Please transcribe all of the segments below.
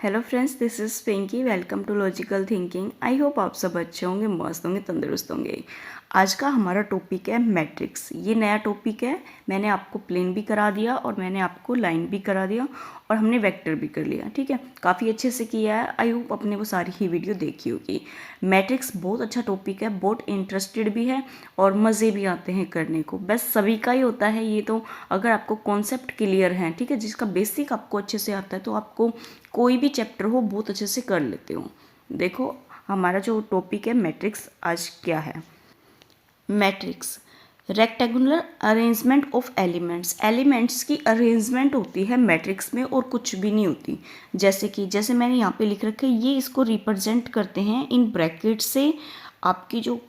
Hello friends, this is Pinky. Welcome to logical thinking. I hope आप सब अच्छे होंगे, मस्त होंगे, तंदुरुस्त होंगे। आज का हमारा टॉपिक है मैट्रिक्स। ये नया टॉपिक है। मैंने आपको प्लेन भी करा दिया और मैंने आपको लाइन भी करा दिया और हमने वेक्टर भी कर लिया। ठीक है, काफ़ी अच्छे से किया है। आई होप अपने वो सारी ही वीडियो देखी होगी। मैट्रिक्स बहुत अच्छा टॉपिक है, बहुत इंटरेस्टेड भी है और मज़े भी आते हैं करने को। बस सभी का ही होता है ये तो। अगर आपको कॉन्सेप्ट क्लियर है, ठीक है, जिसका बेसिक आपको अच्छे से आता है, तो आपको कोई भी चैप्टर हो बहुत अच्छे से कर लेते हो। देखो हमारा जो टॉपिक है मैट्रिक्स आज क्या है। Matrix rectangular arrangement of elements. Elements की अरेंजमेंट होती है मैट्रिक्स में और कुछ भी नहीं होती। जैसे मैंने यहाँ पे लिख रखा है, ये इसको रिप्रेजेंट करते हैं इन ब्रैकेट से। आपकी जो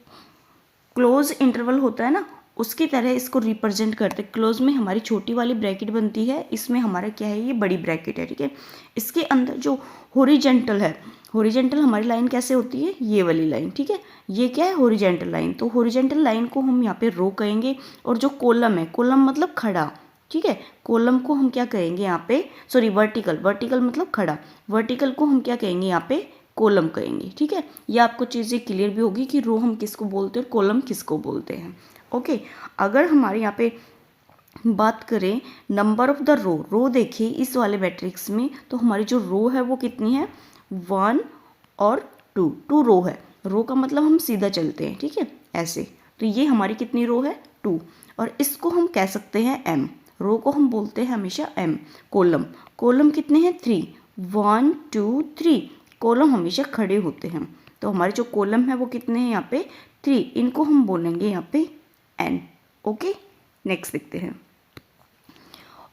क्लोज इंटरवल होता है ना, उसकी तरह इसको रिप्रेजेंट करते हैं। क्लोज में हमारी छोटी वाली ब्रैकेट बनती है, इसमें हमारा क्या है, ये बड़ी ब्रैकेट है। ठीक है, इसके अंदर जो हॉरिजेंटल है, हॉरिजेंटल हमारी लाइन कैसे होती है, ये वाली लाइन। ठीक है, ये क्या है, हॉरिजेंटल लाइन। तो हॉरिजेंटल लाइन को हम यहाँ पे रो कहेंगे। और जो कॉलम है, कॉलम मतलब खड़ा, ठीक है, कॉलम को हम क्या कहेंगे यहाँ पे, सॉरी वर्टिकल, वर्टिकल मतलब खड़ा, वर्टिकल को हम क्या कहेंगे यहाँ पे, कॉलम कहेंगे। ठीक है, ये आपको चीज़ें क्लियर भी होगी कि रो हम किसको बोलते हैं और कॉलम किसको बोलते हैं। ओके, अगर हमारे यहाँ पे बात करें नंबर ऑफ द रो, रो देखिए इस वाले मैट्रिक्स में, तो हमारी जो रो है वो कितनी है, 1 और 2। 2 रो है। रो का मतलब हम सीधा चलते हैं, ठीक है, ऐसे। तो ये हमारी कितनी रो है, 2। और इसको हम कह सकते हैं m। रो को हम बोलते हैं हमेशा m। कॉलम, कॉलम कितने हैं, 3, 1 2 3। कॉलम हमेशा खड़े होते हैं, तो हमारे जो कॉलम है वो कितने हैं यहाँ पे, 3। इनको हम बोलेंगे यहाँ पे n। ओके, नेक्स्ट देखते हैं।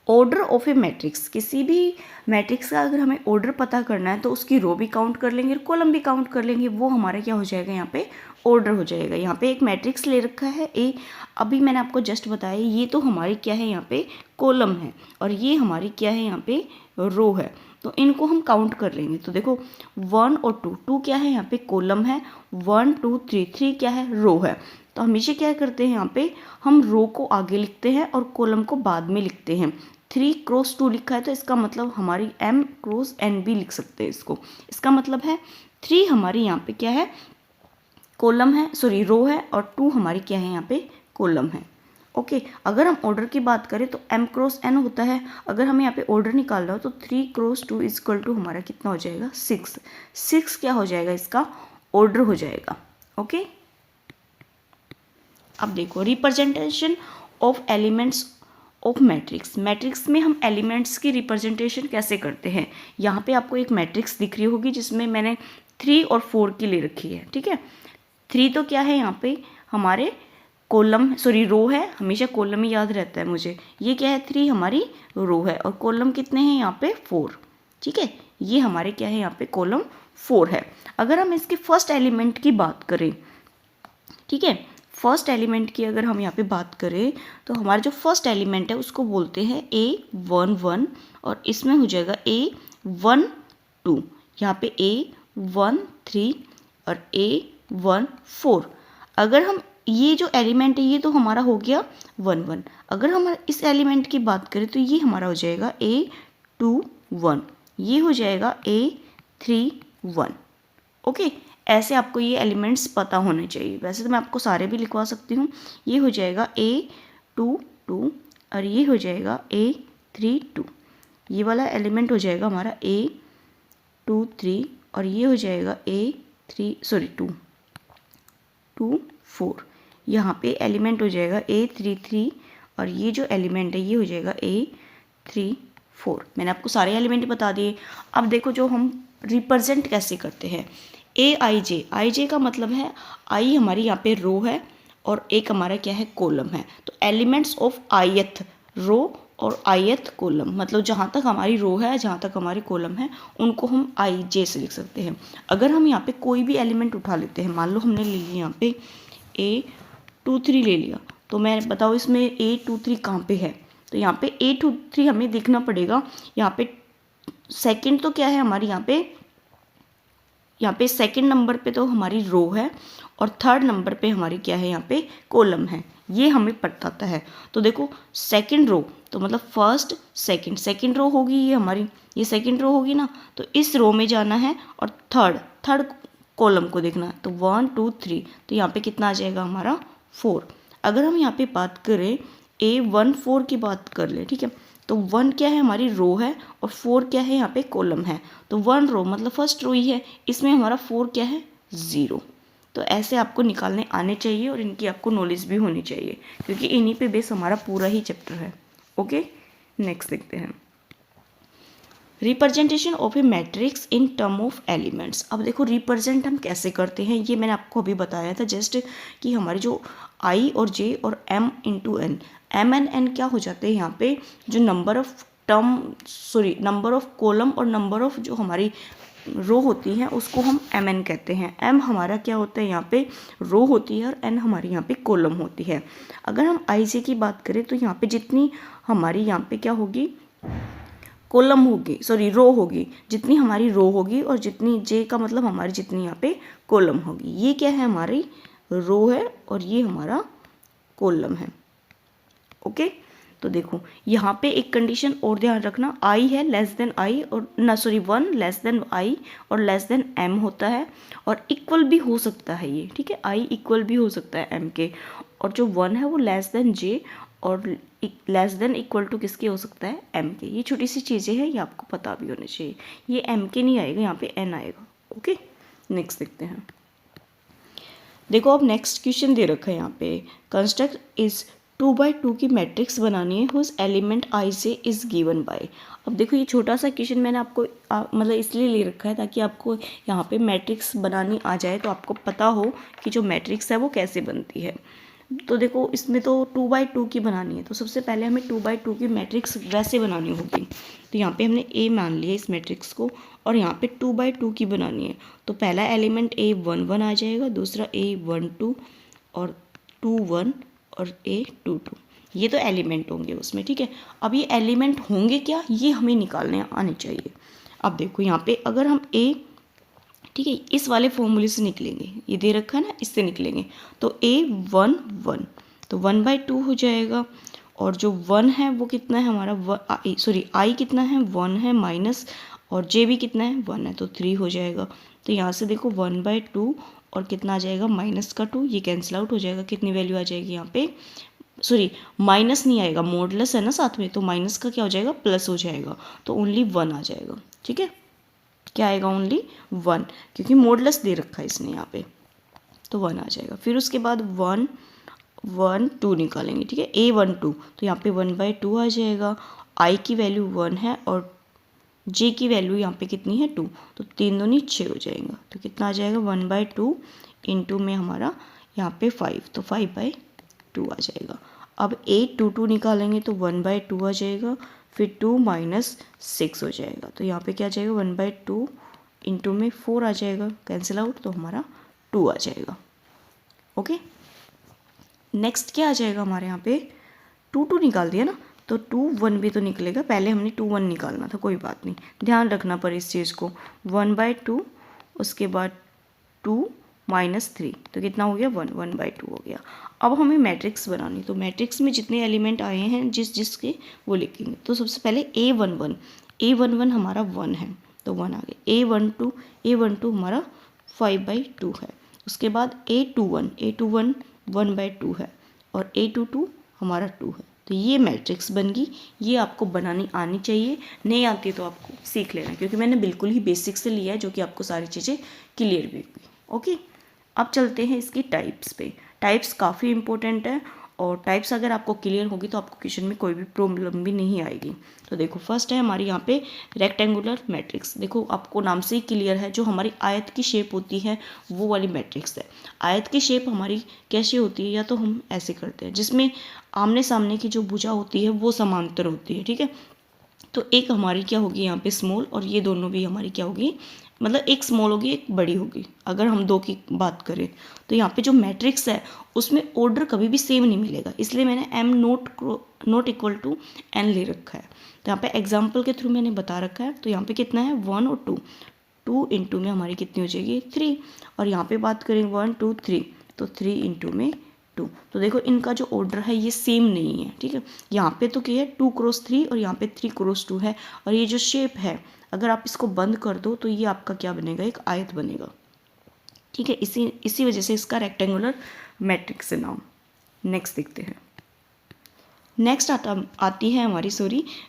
Order of A matrix. किसी भी मैट्रिक्स का अगर हमें ऑर्डर पता करना है तो उसकी रो भी काउंट कर लेंगे और कॉलम भी काउंट कर लेंगे। वो हमारा क्या हो जाएगा, यहाँ पे ऑर्डर हो जाएगा। यहाँ पे एक मैट्रिक्स ले रखा है ए, अभी मैंने आपको जस्ट बताया, ये तो हमारी क्या है, यहाँ पे कॉलम है और ये हमारी क्या है, यहाँ पे रो है। तो इनको हम काउंट कर लेंगे। तो देखो 1 और 2, 2 क्या है, यहाँ पे कॉलम है, 1 2 3, 3 क्या है, रो है। तो हमेशा क्या करते हैं, यहाँ पे हम रो को आगे लिखते हैं और कॉलम को बाद में लिखते हैं। 3 क्रॉस 2 लिखा है तो इसका मतलब हमारी m क्रॉस n भी लिख सकते हैं इसको। इसका मतलब है 3 हमारी यहाँ पे क्या है, कॉलम है, सॉरी रो है, और 2 हमारी क्या है, यहाँ पे कॉलम है। ओके, अगर हम ऑर्डर की बात करें तो m क्रॉस n होता है। अगर हमें यहाँ पे ऑर्डर निकालना हो तो 3 क्रॉस 2 इज इक्वल टू हमारा कितना हो जाएगा, 6। 6 क्या हो जाएगा, इसका ऑर्डर हो जाएगा। ओके, अब देखो representation of elements of matrix. Matrix में हम एलिमेंट्स की रिप्रेजेंटेशन कैसे करते हैं। यहाँ पे आपको एक मैट्रिक्स दिख रही होगी जिसमें मैंने 3 और 4 की ले रखी है। ठीक है, 3 तो क्या है, यहाँ पे हमारे कॉलम, सॉरी रो है, हमेशा कॉलम ही याद रहता है मुझे। ये क्या है, 3 हमारी रो है और कॉलम कितने हैं, यहाँ पे 4। ठीक है, ये हमारे क्या है, यहाँ पे कॉलम 4 है। अगर हम इसके फर्स्ट एलिमेंट की बात करें, ठीक है, फर्स्ट एलिमेंट की अगर हम यहाँ पे बात करें तो हमारा जो फर्स्ट एलिमेंट है उसको बोलते हैं A11 और इसमें हो जाएगा A12। यहाँ पे A13 और A14। अगर हम ये जो एलिमेंट है ये तो हमारा हो गया 11। अगर हम इस एलिमेंट की बात करें तो ये हमारा हो जाएगा A21, ये हो जाएगा A31। ओके, ऐसे आपको ये एलिमेंट्स पता होने चाहिए। वैसे तो मैं आपको सारे भी लिखवा सकती हूँ। ये हो जाएगा A22 और ये हो जाएगा A32। ये वाला एलिमेंट हो जाएगा हमारा A23 और ये हो जाएगा A24। यहाँ पे एलिमेंट हो जाएगा A33 और ये जो एलिमेंट है ये हो जाएगा A34। मैंने आपको सारे एलिमेंट बता दिए। अब देखो जो हम रिप्रेजेंट कैसे करते हैं। AIJ, IJ का मतलब है आई हमारी यहाँ पे रो है और एक हमारा क्या है, कॉलम है। तो एलिमेंट्स ऑफ ith रो और ith कॉलम, मतलब जहाँ तक हमारी रो है, जहाँ तक हमारी कॉलम है, उनको हम IJ से लिख सकते हैं। अगर हम यहाँ पे कोई भी एलिमेंट उठा लेते हैं, मान लो हमने ले लिया यहाँ पे A23 ले लिया, तो मैं बताओ इसमें A23 कहाँ पे है। तो यहाँ पे A23 हमें देखना पड़ेगा। यहाँ पे सेकेंड तो क्या है हमारी, यहाँ पे सेकंड नंबर पे तो हमारी रो है और थर्ड नंबर पे हमारी क्या है, यहाँ पे कॉलम है। ये हमें बताता है। तो देखो सेकंड रो, तो मतलब फर्स्ट सेकंड रो होगी ये हमारी, ये सेकंड रो होगी ना, तो इस रो में जाना है और थर्ड कॉलम को देखना है। तो 1 2 3, तो यहाँ पे कितना आ जाएगा हमारा 4। अगर हम यहाँ पे बात करें A14 की बात कर ले, ठीक है, तो 1 क्या है हमारी रो है और 4 क्या है यहाँ पे कॉलम है। तो 1 रो मतलब फर्स्ट रो ही है, इसमें हमारा 4 क्या है 0। तो ऐसे आपको निकालने आने चाहिए और इनकी आपको नॉलेज भी होनी चाहिए, क्योंकि इन्हीं पे बेस हमारा पूरा ही चैप्टर है। ओके, नेक्स्ट देखते हैं representation of A matrix in term of elements. अब देखो रिप्रेजेंट हम कैसे करते हैं, ये मैंने आपको अभी बताया था जस्ट, कि हमारे जो आई और जे और M into N, M N N क्या हो जाते हैं यहाँ पे, जो number of number of column और नंबर ऑफ जो हमारी रो होती हैं उसको हम एम एन कहते हैं। एम हमारा क्या होता है यहाँ पे रो होती है और एन हमारी यहाँ पे कॉलम होती है। अगर हम आई जे की बात करें तो यहाँ पे जितनी हमारी यहाँ पे क्या होगी कॉलम होगी, रो होगी, जितनी हमारी रो होगी और जितनी जे का मतलब हमारी जितनी यहाँ पे कॉलम होगी, ये क्या है हमारी रो है और ये हमारा कॉलम है। ओके, तो देखो यहाँ पे एक कंडीशन और ध्यान रखना, आई है लेस देन आई और वन लेस देन आई और लेस देन एम होता है, और इक्वल भी हो सकता है ये, ठीक है, आई इक्वल भी हो सकता है एम के, और जो 1 है वो लेस देन जे और लेस देन इक्वल टू किसके हो सकता है एम के। ये छोटी सी चीज़ें हैं, ये आपको पता भी होनी चाहिए। ये एम के नहीं आएगा, यहाँ पे एन आएगा। ओके, नेक्स्ट देखते हैं। देखो अब नेक्स्ट क्वेश्चन दे रखा है यहाँ पे, कंस्ट्रक्ट इज 2x2 की मैट्रिक्स बनानी है हुज एलिमेंट आई से इज गिवन बाय। अब देखो ये छोटा सा क्वेश्चन मैंने आपको मतलब इसलिए ले रखा है ताकि आपको यहाँ पे मैट्रिक्स बनानी आ जाए, तो आपको पता हो कि जो मैट्रिक्स है वो कैसे बनती है। तो देखो इसमें तो 2x2 की बनानी है, तो सबसे पहले हमें 2x2 की मैट्रिक्स वैसे बनानी होगी। तो यहाँ पे हमने A मान लिया इस मैट्रिक्स को, और यहाँ पे 2x2 की बनानी है, तो पहला एलिमेंट A11 आ जाएगा, दूसरा A12 और 21 और A22, ये तो एलिमेंट होंगे उसमें, ठीक है। अब ये एलिमेंट होंगे क्या, ये हमें निकालने आने चाहिए। अब देखो यहाँ पे अगर हम A, ठीक है, इस वाले फॉर्मूले से निकलेंगे, ये दे रखा है ना, इससे निकलेंगे, तो A11 तो 1/2 हो जाएगा, और जो 1 है वो कितना है हमारा आई कितना है 1 है माइनस, और जे भी कितना है 1 है, तो 3 हो जाएगा। तो यहाँ से देखो 1/2 और कितना आ जाएगा माइनस का 2, ये कैंसिल आउट हो जाएगा, कितनी वैल्यू आ जाएगी यहाँ पे, माइनस नहीं आएगा, मॉडुलस है ना साथ में, तो माइनस का क्या हो जाएगा प्लस हो जाएगा, तो ओनली 1 आ जाएगा, ठीक है। क्या आएगा ओनली 1, क्योंकि मॉडुलस दे रखा है इसने यहाँ पे, तो 1 आ जाएगा। फिर उसके बाद 1 1 2 निकालेंगे, ठीक है, A12 तो यहाँ पे 1/2 आ जाएगा, आई की वैल्यू 1 है और जे की वैल्यू यहाँ पे कितनी है 2, तो 3 दूनी 6 हो जाएगा, तो कितना आ जाएगा 1/2 इंटू में हमारा यहाँ पे 5, तो 5/2 आ जाएगा। अब A22 निकालेंगे तो 1/2 आ जाएगा, फिर 2 माइनस 6 हो जाएगा, तो यहाँ पे क्या आ जाएगा 1/2 इंटू में 4 आ जाएगा, कैंसिल आउट, तो हमारा 2 आ जाएगा। ओके, नेक्स्ट क्या आ जाएगा हमारे यहाँ पे 2 निकाल दिया ना, तो 2 1 भी तो निकलेगा, पहले हमने 2 1 निकालना था, कोई बात नहीं, ध्यान रखना पर इस चीज़ को, 1/2 उसके बाद 2 माइनस 3, तो कितना हो गया 1/2 हो गया। अब हमें मैट्रिक्स बनानी, तो मैट्रिक्स में जितने एलिमेंट आए हैं जिसके वो लिखेंगे। तो सबसे पहले A11 हमारा 1 है, तो 1 आ गया। A12 हमारा 5/2 है। उसके बाद A21 1/2 है, और A22 हमारा 2 है। तो ये मैट्रिक्स बन गई, ये आपको बनानी आनी चाहिए, नहीं आती तो आपको सीख लेना, क्योंकि मैंने बिल्कुल ही बेसिक से लिया है, जो कि आपको सारी चीज़ें क्लियर भी हुई। ओके, अब चलते हैं इसकी टाइप्स पे। टाइप्स काफ़ी इंपॉर्टेंट है, और टाइप्स अगर आपको क्लियर होगी तो आपको क्वेश्चन में कोई भी प्रॉब्लम भी नहीं आएगी। तो देखो फर्स्ट है हमारी यहाँ पे रेक्टेंगुलर मैट्रिक्स। देखो आपको नाम से ही क्लियर है, जो हमारी आयत की शेप होती है वो वाली मैट्रिक्स है। आयत की शेप हमारी कैसी होती है, या तो हम ऐसे करते हैं जिसमें आमने सामने की जो भुजा होती है वो समांतर होती है, ठीक है। तो एक हमारी क्या होगी यहाँ पे स्मॉल, और ये दोनों भी हमारी क्या होगी, मतलब एक स्मॉल होगी एक बड़ी होगी। अगर हम 2 की बात करें तो यहाँ पे जो मैट्रिक्स है उसमें ऑर्डर कभी भी सेम नहीं मिलेगा, इसलिए मैंने m not equal to n ले रखा है। तो यहाँ पे एग्जाम्पल के थ्रू मैंने बता रखा है। तो यहाँ पे कितना है 1 और 2 इंटू में हमारी कितनी हो जाएगी 3, और यहाँ पे बात करें 1 2 3 तो 3 इंटू में 2। तो देखो इनका जो ऑर्डर है ये सेम नहीं है, ठीक है। यहाँ पे तो क्या है 2 क्रॉस 3 और यहाँ पे 3 क्रॉस 2 है। और ये जो शेप है अगर आप इसको बंद कर दो तो ये आपका क्या बनेगा, एक आयत बनेगा, ठीक है। इसी वजह से इसका रेक्टेंगुलर मैट्रिक्स है नाम। नेक्स्ट देखते हैं। नेक्स्ट आती है हमारी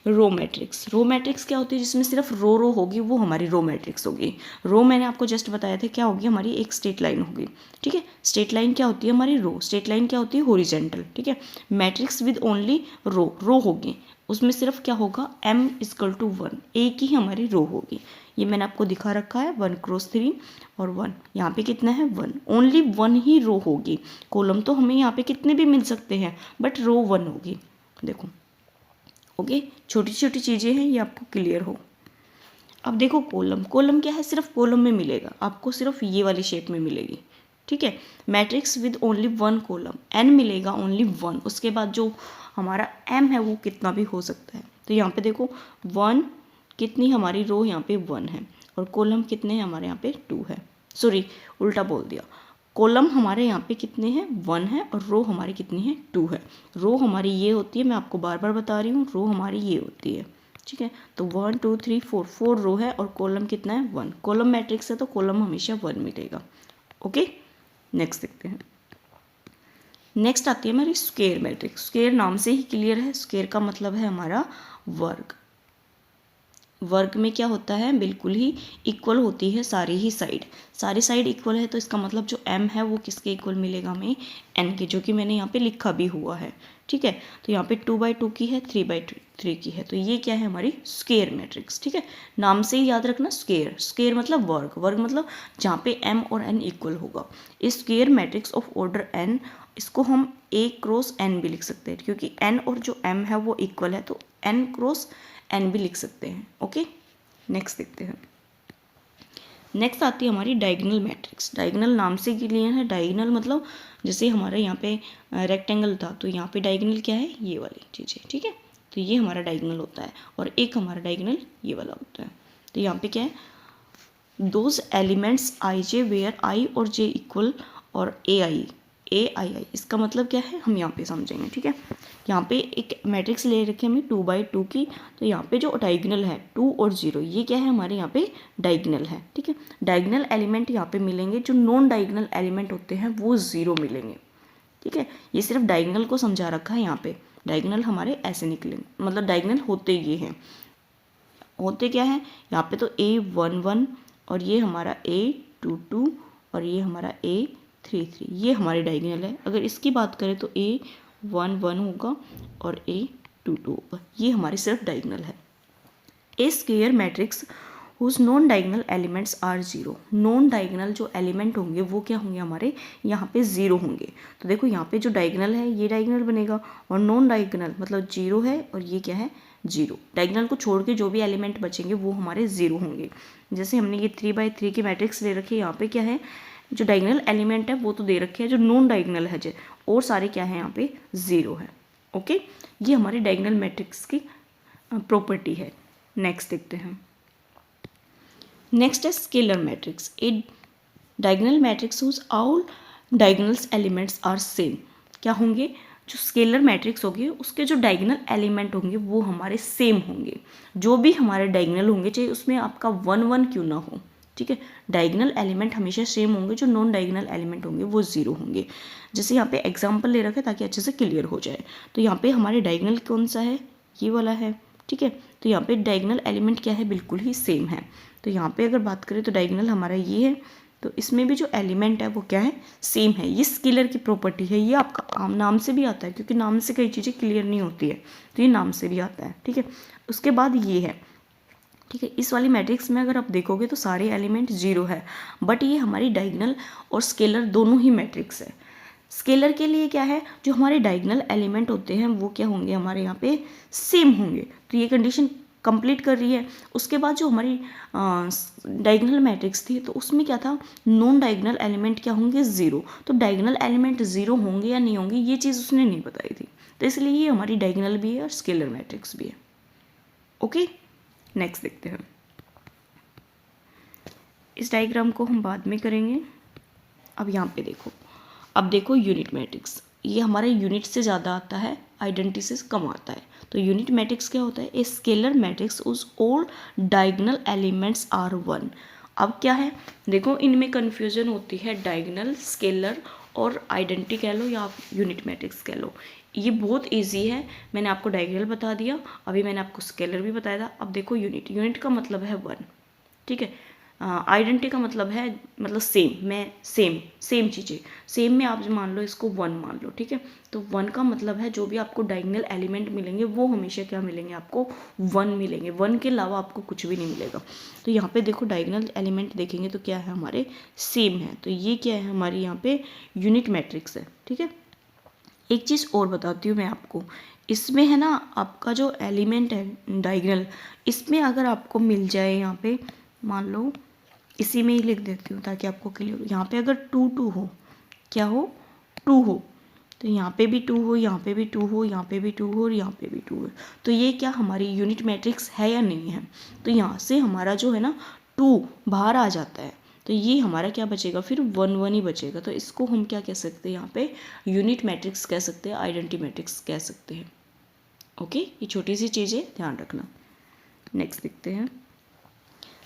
रो मैट्रिक्स। रो मैट्रिक्स क्या होती है, जिसमें सिर्फ रो होगी, वो हमारी रो मैट्रिक्स होगी। रो मैंने आपको जस्ट बताया था क्या होगी, हमारी एक स्ट्रेट लाइन होगी, ठीक है। स्ट्रेट लाइन क्या होती है हमारी, रो। स्ट्रेट लाइन क्या होती है, हॉरिजॉन्टल, ठीक है। मैट्रिक्स विद ओनली रो होगी, उसमें सिर्फ क्या होगा, m इक्वल टू 1, एक ही हमारी रो होगी। ये मैंने आपको दिखा रखा है 1 क्रॉस 3 और 1, यहाँ पे कितना है 1, ओनली 1 ही रो होगी। कॉलम तो हमें यहाँ पे कितने भी मिल सकते हैं बट रो 1 होगी, देखो। ओके, छोटी छोटी चीज़ें हैं, ये आपको क्लियर हो। अब देखो कॉलम क्या है, सिर्फ कॉलम में मिलेगा आपको, सिर्फ ये वाली शेप में मिलेगी, ठीक है। Matrix with only 1 column, n मिलेगा ओनली 1, उसके बाद जो हमारा m है वो कितना भी हो सकता है। तो यहाँ पे देखो 1 कितनी हमारी रो यहाँ पे 1 है और कॉलम कितने हैं हमारे यहाँ पे 2 है, सॉरी उल्टा बोल दिया। कॉलम हमारे यहाँ पे कितने हैं 1 है और रो हमारी कितनी है 2 है। रो हमारी ये होती है, मैं आपको बार बार बता रही हूँ, रो हमारी ये होती है, ठीक है। तो 1 2 3 4 रो है और कॉलम कितना है 1। कॉलम मैट्रिक्स है तो कॉलम हमेशा 1 मिलेगा। ओके, नेक्स्ट देखते हैं। नेक्स्ट आती है हमारी स्क्वायर मैट्रिक्स। स्क्वायर नाम से ही क्लियर है, स्क्वायर का मतलब है हमारा वर्ग। वर्ग में क्या होता है, बिल्कुल ही इक्वल होती है सारी साइड इक्वल है, तो इसका मतलब जो m है वो किसके इक्वल मिलेगा हमें, n के, जो कि मैंने यहाँ पे लिखा भी हुआ है, ठीक है। तो यहाँ पे 2/2 की है, 3/3 की है, तो ये क्या है हमारी स्क्वायर मैट्रिक्स, ठीक है। नाम से ही याद रखना स्क्वायर मतलब वर्ग मतलब जहाँ पे m और n इक्वल होगा। इस square matrix of order n, इसको हम a क्रॉस n भी लिख सकते हैं, क्योंकि n और जो m है वो इक्वल है, तो n क्रॉस n भी लिख सकते हैं। ओके, नेक्स्ट देखते हैं। नेक्स्ट आती है हमारी डायगोनल मैट्रिक्स। डायगोनल नाम से क्लियर है, डायगोनल मतलब जैसे हमारे यहाँ पे रेक्टेंगल था, तो यहाँ पे डायगोनल क्या है, ये वाली चीज़ें, ठीक है। तो ये हमारा डायगोनल होता है और एक हमारा डायगोनल ये वाला होता है। तो यहाँ पे क्या है, those elements I J where I और जे इक्वल और ए आई, इसका मतलब क्या है हम यहाँ पे समझेंगे, ठीक है। यहाँ पे एक मैट्रिक्स ले रखी है हमने 2/2 की, तो यहाँ पे जो डायगोनल है 2 और 0, ये क्या है हमारे यहाँ पे डायगोनल है, ठीक है। डायगोनल एलिमेंट यहाँ पे मिलेंगे, जो नॉन डायगोनल एलिमेंट होते हैं वो 0 मिलेंगे, ठीक है। ये सिर्फ डायगोनल को समझा रखा है यहाँ पे। डायगोनल हमारे ऐसे निकलेंगे, मतलब डायगोनल होते ये हैं, होते क्या है, यहाँ पे तो A11 और ये हमारा A22 और ये हमारा A33, ये हमारे डायगोनल है। अगर इसकी बात करें तो A11 होगा और A22 होगा, ये हमारे सिर्फ डायगोनल है। A square matrix whose non diagonal elements are 0। Non diagonal जो एलिमेंट होंगे वो क्या होंगे हमारे यहाँ पे 0 होंगे। तो देखो यहाँ पे जो डायगोनल है ये डायगोनल बनेगा और नॉन डायगोनल मतलब 0 है और ये क्या है 0। डायगोनल को छोड़ के जो भी एलिमेंट बचेंगे वो हमारे 0 होंगे। जैसे हमने ये 3/3 की मैट्रिक्स ले रखी है, यहाँ पे क्या है जो डायगोनल एलिमेंट है वो तो दे रखे हैं, जो नॉन डायगोनल है जो और सारे क्या है यहाँ पे 0 है। ओके, ये हमारी डायगोनल मैट्रिक्स की प्रॉपर्टी है। नेक्स्ट देखते हैं। नेक्स्ट है scalar matrix. A diagonal matrix whose all diagonals elements are same. क्या होंगे, जो स्केलर मैट्रिक्स होगी उसके जो डायगोनल एलिमेंट होंगे वो हमारे सेम होंगे। जो भी हमारे डायगोनल होंगे चाहे उसमें आपका 1 क्यों ना हो, ठीक है, डायगोनल एलिमेंट हमेशा सेम होंगे। जो नॉन डायगोनल एलिमेंट होंगे वो 0 होंगे। जैसे यहाँ पे एग्जांपल ले रखे ताकि अच्छे से क्लियर हो जाए। तो यहाँ पे हमारे डायगोनल कौन सा है, ये वाला है, ठीक है। तो यहाँ पे डायगोनल एलिमेंट क्या है, बिल्कुल ही सेम है। तो यहाँ पे अगर बात करें तो डायगोनल हमारा ये है, तो इसमें भी जो एलिमेंट है वो क्या है, सेम है। ये स्केलर की प्रॉपर्टी है, ये आपका आम नाम से भी आता है, क्योंकि नाम से कई चीज़ें क्लियर नहीं होती है, तो ये नाम से भी आता है, ठीक है। उसके बाद ये है, ठीक है। इस वाली मैट्रिक्स में अगर आप देखोगे तो सारे एलिमेंट 0 है, बट ये हमारी डायगोनल और स्केलर दोनों ही मैट्रिक्स है। स्केलर के लिए क्या है, जो हमारे डायगोनल एलिमेंट होते हैं वो क्या होंगे हमारे यहाँ पे सेम होंगे, तो ये कंडीशन कंप्लीट कर रही है। उसके बाद जो हमारी डायगोनल मैट्रिक्स थी तो उसमें क्या था, नॉन डायगोनल एलिमेंट क्या होंगे 0। तो डायगोनल एलिमेंट 0 होंगे या नहीं होंगे ये चीज़ उसने नहीं बताई थी, तो इसलिए ये हमारी डायगोनल भी है और स्केलर मैट्रिक्स भी है। ओके, नेक्स्ट देखते हैं। इस डायग्राम को हम बाद में करेंगे। अब यहाँ पे देखो, अब देखो यूनिट मैट्रिक्स। ये हमारा यूनिट से ज़्यादा आता है, आइडेंटिटी से कम आता है। तो यूनिट मैट्रिक्स क्या होता है? ए स्केलर मैट्रिक्स उस ऑल डायगोनल एलिमेंट्स आर 1। अब क्या है, देखो इनमें कन्फ्यूजन होती है, डायगोनल, स्केलर और आइडेंटिटी कह लो या आप यूनिट मैट्रिक्स कह लो। ये बहुत इजी है, मैंने आपको डायगोनल बता दिया, अभी मैंने आपको स्केलर भी बताया था। अब देखो यूनिट, यूनिट का मतलब है 1, ठीक है। आइडेंटिटी का मतलब है, मतलब सेम, मैं सेम चीज़ें, सेम में आप मान लो इसको 1 मान लो, ठीक है। तो 1 का मतलब है जो भी आपको डायगोनल एलिमेंट मिलेंगे वो हमेशा क्या मिलेंगे? आपको 1 मिलेंगे, 1 के अलावा आपको कुछ भी नहीं मिलेगा। तो यहाँ पे देखो डायगोनल एलिमेंट देखेंगे तो क्या है? हमारे सेम है। तो ये क्या है? हमारी यहाँ पे यूनिट मैट्रिक्स है, ठीक है। एक चीज़ और बताती हूँ मैं आपको, इसमें है ना आपका जो एलिमेंट है डायगोनल, इसमें अगर आपको मिल जाए यहाँ पे, मान लो इसी में ही लिख देती हूँ ताकि आपको क्लियर हो। यहाँ पे अगर 2 2 हो, क्या हो? 2 हो, तो यहाँ पे भी 2 हो, यहाँ पे भी 2 हो, यहाँ पे भी 2 हो और यहाँ पे भी 2 हो, तो ये क्या हमारी यूनिट मैट्रिक्स है या नहीं है? तो यहाँ से हमारा जो है ना 2 बाहर आ जाता है, तो ये हमारा क्या बचेगा? फिर 1 1 ही बचेगा। तो इसको हम क्या कह सकते हैं? यहाँ पे यूनिट मैट्रिक्स कह सकते हैं, आइडेंटिटी मैट्रिक्स कह सकते हैं। ओके, ये छोटी सी चीज़ें ध्यान रखना। नेक्स्ट देखते हैं।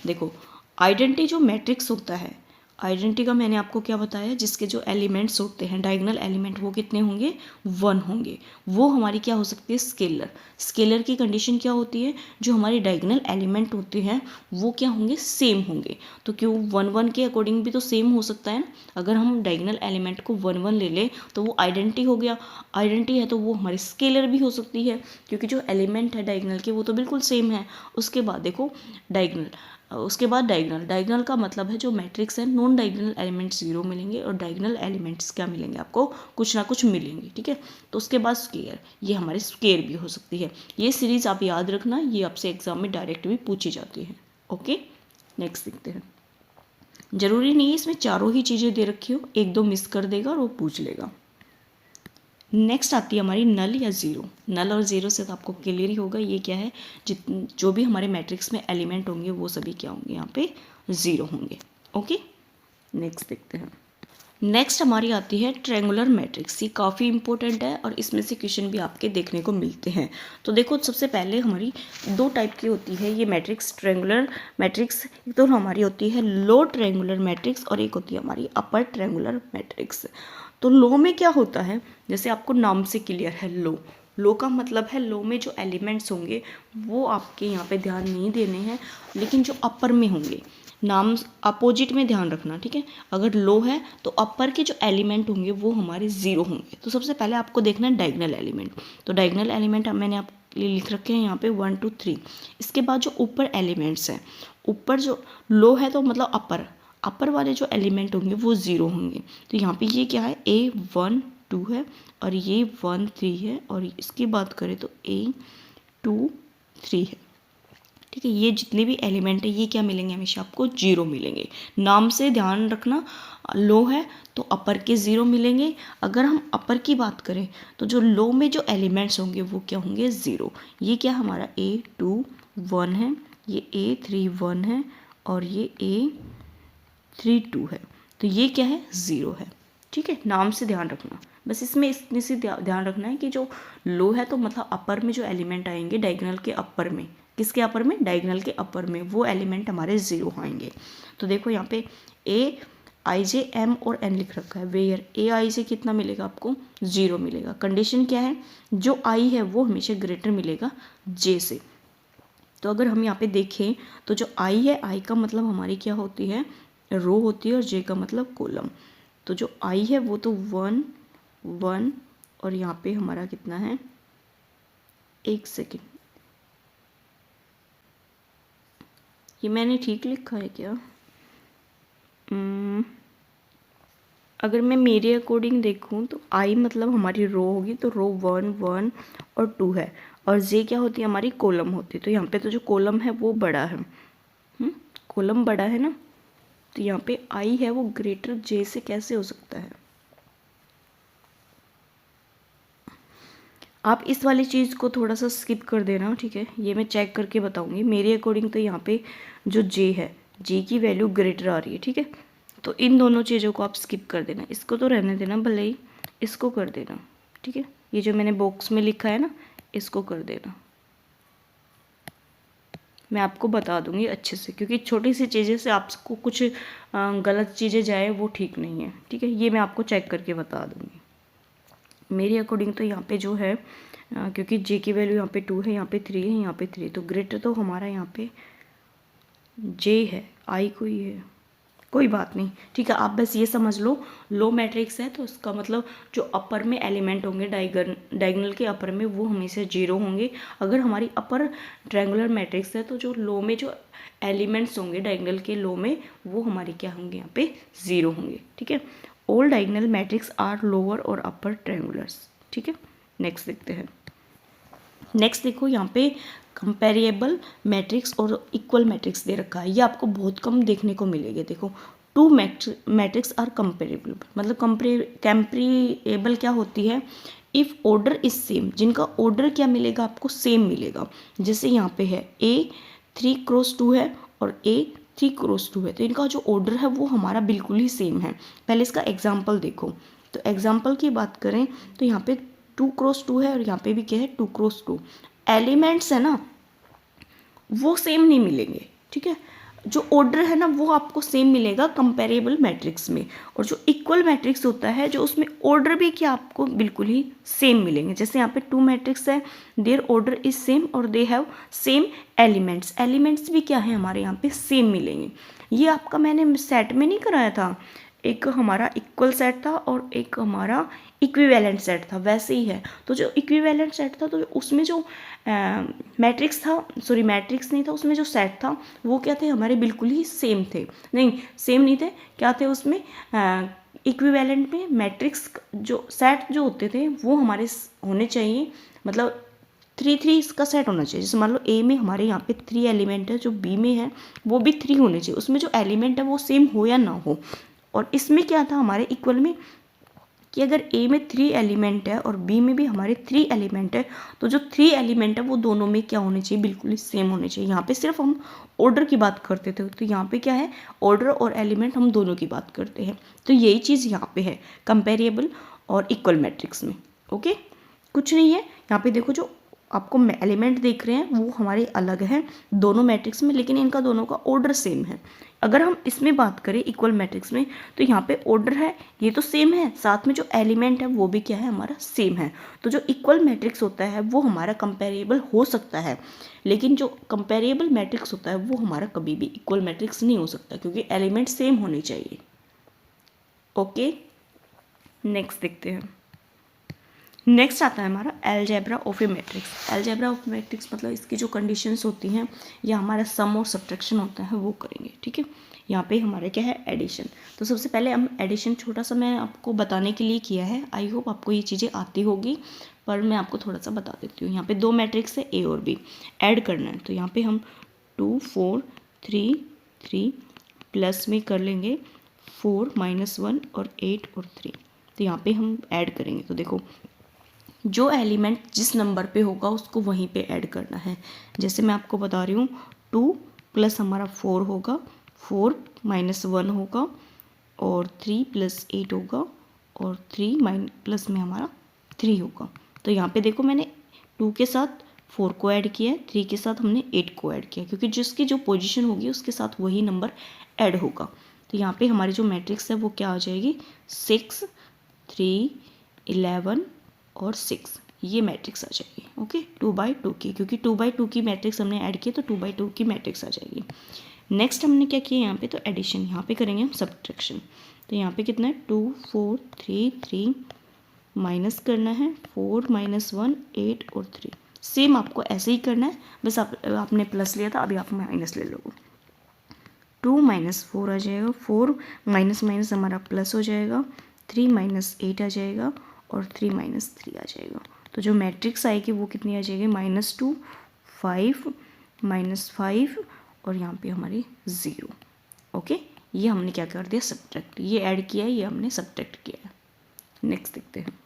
देखो आइडेंटिटी जो मैट्रिक्स होता है, आइडेंटिटी का मैंने आपको क्या बताया, जिसके जो एलिमेंट्स होते हैं डायगोनल एलिमेंट वो कितने होंगे? 1 होंगे। वो हमारी क्या हो सकती है? स्केलर। स्केलर की कंडीशन क्या होती है? जो हमारे डायगोनल एलिमेंट होते हैं वो क्या होंगे? सेम होंगे। तो क्यों 1 1 के अकॉर्डिंग भी तो सेम हो सकता है ना। अगर हम डायगोनल एलिमेंट को 1 1 ले लें तो वो आइडेंटिटी हो गया। आइडेंटिटी है तो वो हमारी स्केलर भी हो सकती है, क्योंकि जो एलिमेंट है डायगोनल के वो तो बिल्कुल सेम है। उसके बाद देखो डायगोनल, उसके बाद डायगोनल, डायगोनल का मतलब है जो मैट्रिक्स है नॉन डायगोनल एलिमेंट्स 0 मिलेंगे और डायगोनल एलिमेंट्स क्या मिलेंगे? आपको कुछ ना कुछ मिलेंगे, ठीक है। तो उसके बाद स्क्वायर, ये हमारे स्क्वायर भी हो सकती है। ये सीरीज आप याद रखना, ये आपसे एग्जाम में डायरेक्ट भी पूछी जाती है। ओके, नेक्स्ट देखते हैं। जरूरी नहीं है इसमें चारों ही चीज़ें दे रखी हो, एक दो मिस कर देगा और वो पूछ लेगा। नेक्स्ट आती है हमारी नल या ज़ीरो। नल और ज़ीरो से तो आपको क्लियर ही होगा ये क्या है, जो भी हमारे मैट्रिक्स में एलिमेंट होंगे वो सभी क्या होंगे? यहाँ पे ज़ीरो होंगे। ओके, नेक्स्ट देखते हैं। नेक्स्ट हमारी आती है ट्रायंगुलर मैट्रिक्स। ये काफ़ी इंपॉर्टेंट है और इसमें से क्वेश्चन भी आपके देखने को मिलते हैं। तो देखो सबसे पहले हमारी 2 टाइप की होती है ये मैट्रिक्स, ट्रायंगुलर मैट्रिक्स। एक तो हमारी होती है लो ट्रायंगुलर मैट्रिक्स और एक होती है हमारी अपर ट्रायंगुलर मैट्रिक्स। तो लो में क्या होता है, जैसे आपको नाम से क्लियर है, लो, लो का मतलब है लो में जो एलिमेंट्स होंगे वो आपके यहाँ पे ध्यान नहीं देने हैं, लेकिन जो अपर में होंगे, नाम अपोजिट में ध्यान रखना, ठीक है। अगर लो है तो अपर के जो एलिमेंट होंगे वो हमारे 0 होंगे। तो सबसे पहले आपको देखना है डायगोनल एलिमेंट। तो डायगोनल एलिमेंट मैंने आपके लिए लिख रखे हैं यहाँ पे 1 2 3। इसके बाद जो ऊपर एलिमेंट्स हैं, ऊपर जो लो है तो मतलब अपर वाले जो एलिमेंट होंगे वो 0 होंगे। तो यहाँ पे ये क्या है? A 1 2 है और ये 1 3 है और इसकी बात करें तो A 2 3 है, ठीक है। ये जितने भी एलिमेंट है ये क्या मिलेंगे? हमेशा आपको 0 मिलेंगे। नाम से ध्यान रखना, लो है तो अपर के 0 मिलेंगे। अगर हम अपर की बात करें तो जो लो में जो एलिमेंट्स होंगे वो क्या होंगे? 0। ये क्या हमारा A 2 1 है, ये A 3 1 है और ये A 3 2 है। तो ये क्या है? 0 है, ठीक है। नाम से ध्यान रखना, बस इसमें इतनी सी ध्यान रखना है कि जो लो है तो मतलब अपर में जो एलिमेंट आएंगे डायगोनल के अपर में, किसके अपर में? डायगोनल के अपर में, वो एलिमेंट हमारे 0 आएंगे। तो देखो यहाँ पे A I J M और N लिख रखा है, वेयर A I J कितना मिलेगा? आपको 0 मिलेगा। कंडीशन क्या है? जो I है वो हमेशा ग्रेटर मिलेगा J से। तो अगर हम यहाँ पे देखें तो जो I है, I का मतलब हमारी क्या होती है? रो होती है और J का मतलब कॉलम। तो जो I है वो तो 1 1 और यहाँ पे हमारा कितना है? 1 सेकेंड, ये मैंने ठीक लिखा है क्या? अगर मैं मेरे अकॉर्डिंग देखूं तो I मतलब हमारी रो होगी, तो रो 1 1 और 2 है और J क्या होती है? हमारी कॉलम होती है। तो यहाँ पे तो जो कॉलम है वो बड़ा है, कॉलम बड़ा है ना, तो यहाँ पे I है वो ग्रेटर J से कैसे हो सकता है? आप इस वाली चीज़ को थोड़ा सा स्किप कर देना, ठीक है। ये मैं चेक करके बताऊंगी। मेरे अकॉर्डिंग तो यहाँ पे जो J है, J की वैल्यू ग्रेटर आ रही है, ठीक है। तो इन दोनों चीज़ों को आप स्किप कर देना, इसको तो रहने देना भले ही, इसको कर देना, ठीक है, ये जो मैंने बॉक्स में लिखा है ना, इसको कर देना। मैं आपको बता दूंगी अच्छे से, क्योंकि छोटी सी चीज़ें से आपको कुछ गलत चीज़ें जाए वो ठीक नहीं है। ठीक है, ये मैं आपको चेक करके बता दूंगी। मेरे अकॉर्डिंग तो यहाँ पे जो है क्योंकि जे की वैल्यू यहाँ पे 2 है, यहाँ पे 3 है, यहाँ पे 3, तो ग्रेटर तो हमारा यहाँ पे जे है, आई कोई है, कोई बात नहीं। ठीक है, आप बस ये समझ लो, लो मैट्रिक्स है तो उसका मतलब जो अपर में एलिमेंट होंगे डायगोनल के अपर में वो हमेशा 0 होंगे। अगर हमारी अपर ट्रायंगुलर मैट्रिक्स है तो जो लो में जो एलिमेंट्स होंगे डायगोनल के लो में वो हमारे क्या होंगे, यहाँ पे 0 होंगे। ठीक है, all diagonal matrix are lower और अपर ट्रायंगुलर्स। ठीक है, नेक्स्ट देखते हैं। नेक्स्ट देखो, यहाँ पे कंपेरेबल मैट्रिक्स और इक्वल मैट्रिक्स दे रखा है, ये आपको बहुत कम देखने को मिलेगी। देखो, टू मैट्रिक्स आर कंपेरेबल, मतलब कंपेरेबल क्या होती है, इफ़ ऑर्डर इज सेम, जिनका ऑर्डर क्या मिलेगा आपको, सेम मिलेगा। जैसे यहाँ पे है A 3x2 है और A 3x2 है, तो इनका जो ऑर्डर है वो हमारा बिल्कुल ही सेम है। पहले इसका एग्जाम्पल देखो, तो एग्जाम्पल की बात करें तो यहाँ पे 2x2 है और यहाँ पे भी क्या है 2x2। एलिमेंट्स है ना वो सेम नहीं मिलेंगे। ठीक है, जो ऑर्डर है ना वो आपको सेम मिलेगा कंपेरेबल मैट्रिक्स में, और जो इक्वल मैट्रिक्स होता है जो उसमें ऑर्डर भी क्या आपको बिल्कुल ही सेम मिलेंगे। जैसे यहाँ पे 2 मैट्रिक्स है, देयर ऑर्डर इज सेम और they have same elements, elements भी क्या है हमारे यहाँ पे सेम मिलेंगे। ये आपका मैंने सेट में नहीं कराया था, एक हमारा इक्वल सेट था और एक हमारा इक्विवेलेंट सेट था, वैसे ही है। तो जो इक्विवेलेंट सेट था तो उसमें जो मैट्रिक्स था, सॉरी मैट्रिक्स नहीं था, उसमें जो सेट था वो क्या थे, हमारे बिल्कुल ही सेम थे, नहीं सेम नहीं थे, क्या थे उसमें इक्विवेलेंट में मैट्रिक्स जो सेट जो होते थे वो हमारे होने चाहिए, मतलब 3 इसका सेट होना चाहिए। जैसे मान लो ए में हमारे यहाँ पे 3 एलिमेंट है, जो बी में है वो भी 3 होने चाहिए, उसमें जो एलिमेंट है वो सेम हो या ना हो। और इसमें क्या था हमारे इक्वल में कि अगर ए में 3 एलिमेंट है और बी में भी हमारे 3 एलिमेंट है, तो जो 3 एलिमेंट है वो दोनों में क्या होने चाहिए, बिल्कुल ही सेम होने चाहिए। यहाँ पे सिर्फ हम ऑर्डर की बात करते थे, तो यहाँ पे क्या है, ऑर्डर और एलिमेंट हम दोनों की बात करते हैं। तो यही चीज़ यहाँ पे है कंपेरेबल और इक्वल मैट्रिक्स में। ओके, कुछ नहीं है यहाँ पे। देखो जो आपको एलिमेंट देख रहे हैं वो हमारे अलग हैं दोनों मैट्रिक्स में, लेकिन इनका दोनों का ऑर्डर सेम है। अगर हम इसमें बात करें इक्वल मैट्रिक्स में, तो यहाँ पे ऑर्डर है ये तो सेम है, साथ में जो एलिमेंट है वो भी क्या है, हमारा सेम है। तो जो इक्वल मैट्रिक्स होता है वो हमारा कंपेरेबल हो सकता है, लेकिन जो कंपेरेबल मैट्रिक्स होता है वो हमारा कभी भी इक्वल मैट्रिक्स नहीं हो सकता, क्योंकि एलिमेंट सेम होने चाहिए। ओके, नेक्स्ट देखते हैं। नेक्स्ट आता है हमारा algebra of A matrix. Algebra of matrix मतलब इसकी जो कंडीशंस होती हैं या हमारा सम और सब्ट्रैक्शन होता है वो करेंगे। ठीक है, यहाँ पे हमारे क्या है, एडिशन। तो सबसे पहले हम एडिशन छोटा सा मैं आपको बताने के लिए किया है, आई होप आपको ये चीज़ें आती होगी, पर मैं आपको थोड़ा सा बता देती हूँ। यहाँ पे 2 मैट्रिक्स है ए और बी, ऐड करना है, तो यहाँ पे हम 2 4 3 3 प्लस में कर लेंगे 4 -1 और 8 और 3, तो यहाँ पे हम ऐड करेंगे। तो देखो जो एलिमेंट जिस नंबर पे होगा उसको वहीं पे ऐड करना है। जैसे मैं आपको बता रही हूँ 2 प्लस हमारा 4 होगा, 4 -1 होगा और 3 + 8 होगा और 3 प्लस में हमारा 3 होगा। तो यहाँ पे देखो मैंने 2 के साथ 4 को ऐड किया है, 3 के साथ हमने 8 को ऐड किया, क्योंकि जिसकी जो पोजीशन होगी उसके साथ वही नंबर ऐड होगा। तो यहाँ पे हमारी जो मैट्रिक्स है वो क्या आ जाएगी, 6 3 11 और 6, ये मैट्रिक्स आ जाएगी। ओके, 2/2 की, क्योंकि 2/2 की मैट्रिक्स हमने ऐड की तो 2/2 की मैट्रिक्स आ जाएगी। नेक्स्ट हमने क्या किया, यहाँ पे तो एडिशन, यहाँ पे करेंगे हम सब्ट्रैक्शन। तो यहाँ पे कितना है 2 4 3 3 माइनस करना है 4 -1 8 और 3। सेम आपको ऐसे ही करना है, बस आपने प्लस लिया था, अभी आप माइनस ले लो। 2 -4 आ जाएगा, 4 माइनस हमारा प्लस हो जाएगा, 3 -8 आ जाएगा और 3 -3 आ जाएगा। तो जो मैट्रिक्स आएगी वो कितनी आ जाएगी, -2 5 -5 और यहाँ पे हमारी 0। ओके, ये हमने क्या कर दिया, सब्ट्रैक्ट, ये ऐड किया है, ये हमने सब्ट्रैक्ट किया है। नेक्स्ट देखते हैं।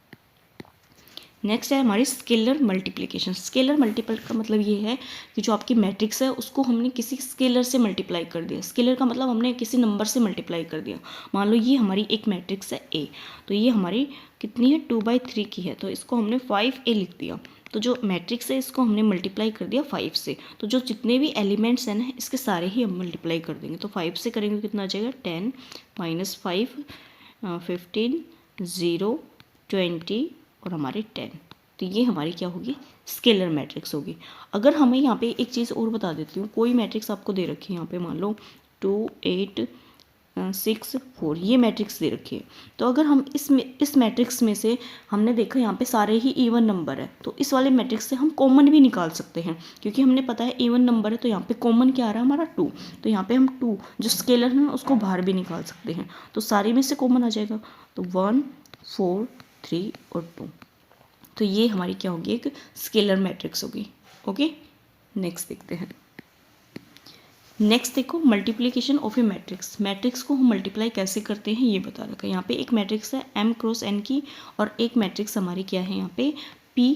नेक्स्ट है हमारी स्केलर मल्टीप्लिकेशन। स्केलर मल्टीपल का मतलब ये है कि जो आपकी मैट्रिक्स है उसको हमने किसी स्केलर से मल्टीप्लाई कर दिया। स्केलर का मतलब हमने किसी नंबर से मल्टीप्लाई कर दिया। मान लो ये हमारी एक मैट्रिक्स है ए, तो ये हमारी कितनी है 2/3 की है, तो इसको हमने 5A लिख दिया। तो जो मैट्रिक्स है इसको हमने मल्टीप्लाई कर दिया 5 से, तो जो जितने भी एलिमेंट्स हैं ना इसके सारे ही हम मल्टीप्लाई कर देंगे। तो 5 से करेंगे कितना आ जाएगा 10 -5 15 0 20 और हमारे 10। तो ये हमारी क्या होगी स्केलर मैट्रिक्स होगी। अगर हमें यहाँ पे एक चीज़ और बता देती हूँ, कोई मैट्रिक्स आपको दे रखी है यहाँ पे, मान लो 2 8 6 4 ये मैट्रिक्स दे रखी है, तो अगर हम इस मैट्रिक्स में से हमने देखा यहाँ पे सारे ही इवन नंबर है, तो इस वाले मैट्रिक्स से हम कॉमन भी निकाल सकते हैं, क्योंकि हमने पता है इवन नंबर है, तो यहाँ पे कॉमन क्या आ रहा है हमारा 2, तो यहाँ पे हम 2 जो स्केलर है उसको बाहर भी निकाल सकते हैं, तो सारे में से कॉमन आ जाएगा, तो 1 4 3 और 2। तो ये हमारी क्या होगी एक स्केलर मैट्रिक्स होगी। ओके, नेक्स्ट देखते हैं। नेक्स्ट देखो multiplication of A matrix. Matrix को हम मल्टीप्लाई कैसे करते हैं ये बता रखा है। यहाँ पे एक मैट्रिक्स है m क्रॉस n की, और एक मैट्रिक्स हमारी क्या है यहाँ पे p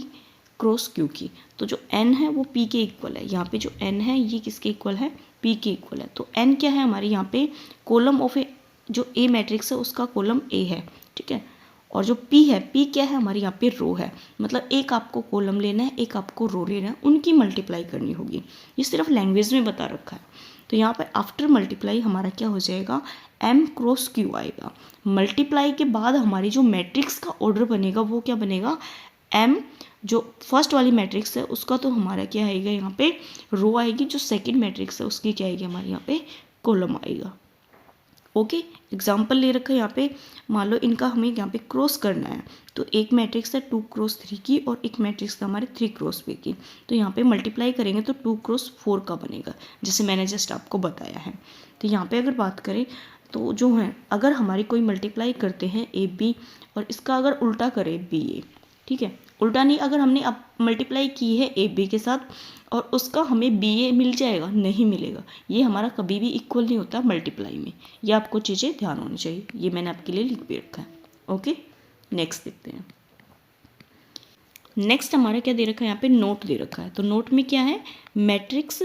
क्रॉस q की। तो जो n है वो p के इक्वल है, यहाँ पे जो n है ये किसके इक्वल है p के इक्वल है। तो n क्या है हमारे यहाँ पे कॉलम ऑफ ए, जो a मैट्रिक्स है उसका कॉलम a है, ठीक है। और जो p है, p क्या है हमारे यहाँ पे रो है, मतलब एक आपको कॉलम लेना है एक आपको रो लेना है, उनकी मल्टीप्लाई करनी होगी। ये सिर्फ लैंग्वेज में बता रखा है। तो यहाँ पर आफ्टर मल्टीप्लाई हमारा क्या हो जाएगा m क्रॉस q आएगा। मल्टीप्लाई के बाद हमारी जो मैट्रिक्स का ऑर्डर बनेगा वो क्या बनेगा, m जो फर्स्ट वाली मैट्रिक्स है उसका तो हमारा क्या आएगा यहाँ पे रो आएगी, जो सेकंड मैट्रिक्स है उसकी क्या आएगी हमारे यहाँ पे कॉलम आएगा। ओके, एग्जाम्पल ले रखा है यहाँ पे, मान लो इनका हमें यहाँ पे क्रॉस करना है, तो एक मैट्रिक्स है 2 क्रॉस 3 की और एक मैट्रिक्स है हमारे 3 क्रॉस 5 की। तो यहाँ पे मल्टीप्लाई करेंगे तो 2 क्रॉस 4 का बनेगा, जैसे मैंने जस्ट आपको बताया है। तो यहाँ पे अगर बात करें तो जो है अगर हमारी कोई मल्टीप्लाई करते हैं AB और इसका अगर उल्टा करें BA, ठीक है, उल्टा नहीं, अगर हमने अब मल्टीप्लाई की है AB के साथ और उसका हमें BA मिल जाएगा, नहीं मिलेगा, ये हमारा कभी भी इक्वल नहीं होता मल्टीप्लाई में। ये आपको चीज़ें ध्यान होनी चाहिए, ये मैंने आपके लिए लिख भी रखा है। ओके, नेक्स्ट देखते हैं। नेक्स्ट हमारा क्या दे रखा है यहाँ पे नोट दे रखा है। तो नोट में क्या है, matrix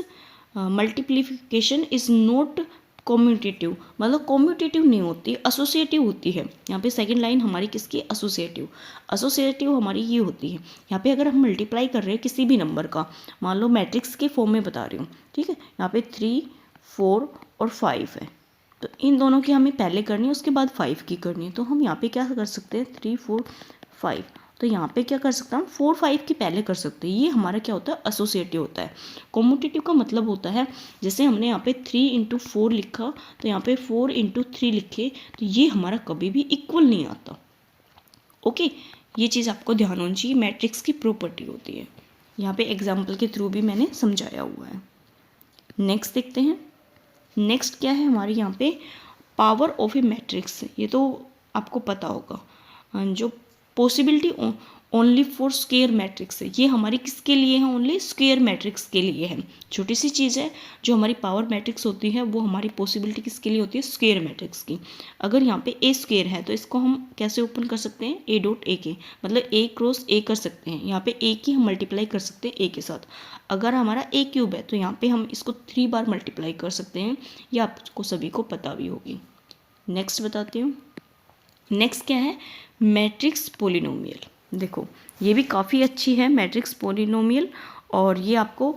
multiplication is note commutative, मतलब कॉम्यूटेटिव नहीं होती, एसोसिएटिव होती है। यहाँ पे सेकंड लाइन हमारी किसकी एसोसिएटिव, एसोसिएटिव हमारी ये होती है। यहाँ पे अगर हम मल्टीप्लाई कर रहे हैं किसी भी नंबर का, मान लो मैट्रिक्स के फॉर्म में बता रही हूँ, ठीक है, यहाँ पे 3 4 और 5 है, तो इन दोनों की हमें पहले करनी है उसके बाद 5 की करनी है। तो हम यहाँ पे क्या कर सकते हैं 3 4 5, तो यहाँ पे क्या कर सकता हूँ 4 5 की पहले कर सकते हैं। ये हमारा क्या होता है एसोसिएटिव होता है। कॉम्यूटेटिव का मतलब होता है जैसे हमने यहाँ पे 3 × 4 लिखा, तो यहाँ पे 4 × 3 लिखे, तो ये हमारा कभी भी इक्वल नहीं आता। ओके, ये चीज़ आपको ध्यान होनी चाहिए, मैट्रिक्स की प्रॉपर्टी होती है। यहाँ पे एग्जाम्पल के थ्रू भी मैंने समझाया हुआ है। नेक्स्ट देखते हैं। नेक्स्ट क्या है हमारे यहाँ पे पावर ऑफ ए मैट्रिक्स। ये तो आपको पता होगा, जो possibility only for square matrix है, ये हमारी किसके लिए है, ओनली स्क्वायर मैट्रिक्स के लिए है। छोटी सी चीज़ है, जो हमारी पावर मैट्रिक्स होती है वो हमारी पॉसिबिलिटी किसके लिए होती है, स्क्वायर मैट्रिक्स की। अगर यहाँ पे ए स्क्वायर है तो इसको हम कैसे ओपन कर सकते हैं, A.A मतलब A क्रॉस A कर सकते हैं। यहाँ पे A की हम मल्टीप्लाई कर सकते हैं A के साथ। अगर हमारा A क्यूब है तो यहाँ पे हम इसको 3 बार मल्टीप्लाई कर सकते हैं, ये आपको सभी को पता भी होगी। नेक्स्ट बताती हूँ। नेक्स्ट क्या है मैट्रिक्स पोलिनोमियल। देखो ये भी काफ़ी अच्छी है मैट्रिक्स पोलिनोमियल, और ये आपको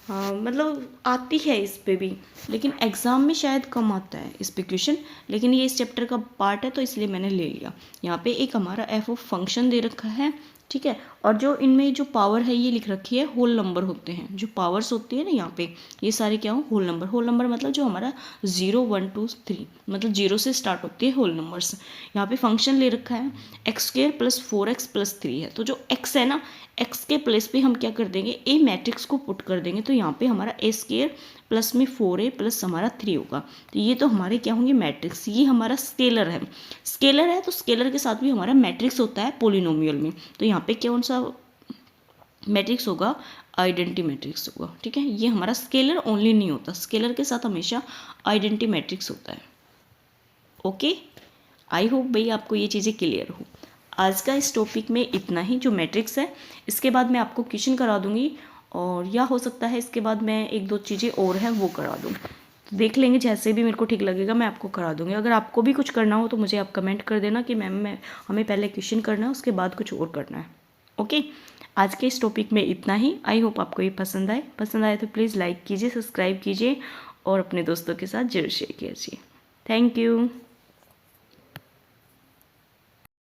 मतलब आती है इस पे भी, लेकिन एग्ज़ाम में शायद कम आता है इस पे क्वेश्चन, लेकिन ये इस चैप्टर का पार्ट है तो इसलिए मैंने ले लिया। यहाँ पे एक हमारा एफ ऑफ फंक्शन दे रखा है, ठीक है, और जो इनमें जो पावर है ये लिख रखी है होल नंबर होते हैं, जो पावर्स होती है ना यहाँ पे ये सारे क्या हो होल नंबर। होल नंबर मतलब जो हमारा 0 1 2 3 मतलब 0 से स्टार्ट होती है होल नंबर्स। यहाँ पे फंक्शन ले रखा है x² + 4x + 3 है, तो जो x है ना x के प्लेस पे हम क्या कर देंगे ए मैट्रिक्स को पुट कर देंगे, तो यहाँ पे हमारा a² प्लस में 4a प्लस हमारा 3 होगा। तो ये तो हमारे क्या होंगे मैट्रिक्स, ये हमारा स्केलर है। स्केलर है तो स्केलर के साथ भी हमारा मैट्रिक्स होता है पोलिनोमियल में। तो यहाँ पे कौन सा मैट्रिक्स होगा, आइडेंटिटी मैट्रिक्स होगा, ठीक है। ये हमारा स्केलर ओनली नहीं होता, स्केलर के साथ हमेशा आइडेंटिटी मैट्रिक्स होता है। ओके, आई होप भाई आपको ये चीज़ें क्लियर हो। आज का इस टॉपिक में इतना ही, जो मैट्रिक्स है। इसके बाद मैं आपको क्वेश्चन करा दूँगी, और या हो सकता है इसके बाद मैं एक दो चीज़ें और हैं वो करा दूँ, तो देख लेंगे, जैसे भी मेरे को ठीक लगेगा मैं आपको करा दूँगी। अगर आपको भी कुछ करना हो तो मुझे आप कमेंट कर देना कि मैम मैं हमें पहले क्वेश्चन करना है, उसके बाद कुछ और करना है। ओके, आज के इस टॉपिक में इतना ही। आई होप आपको ये पसंद आए तो प्लीज़ लाइक कीजिए, सब्सक्राइब कीजिए और अपने दोस्तों के साथ जरूर शेयर कीजिए। Thank you.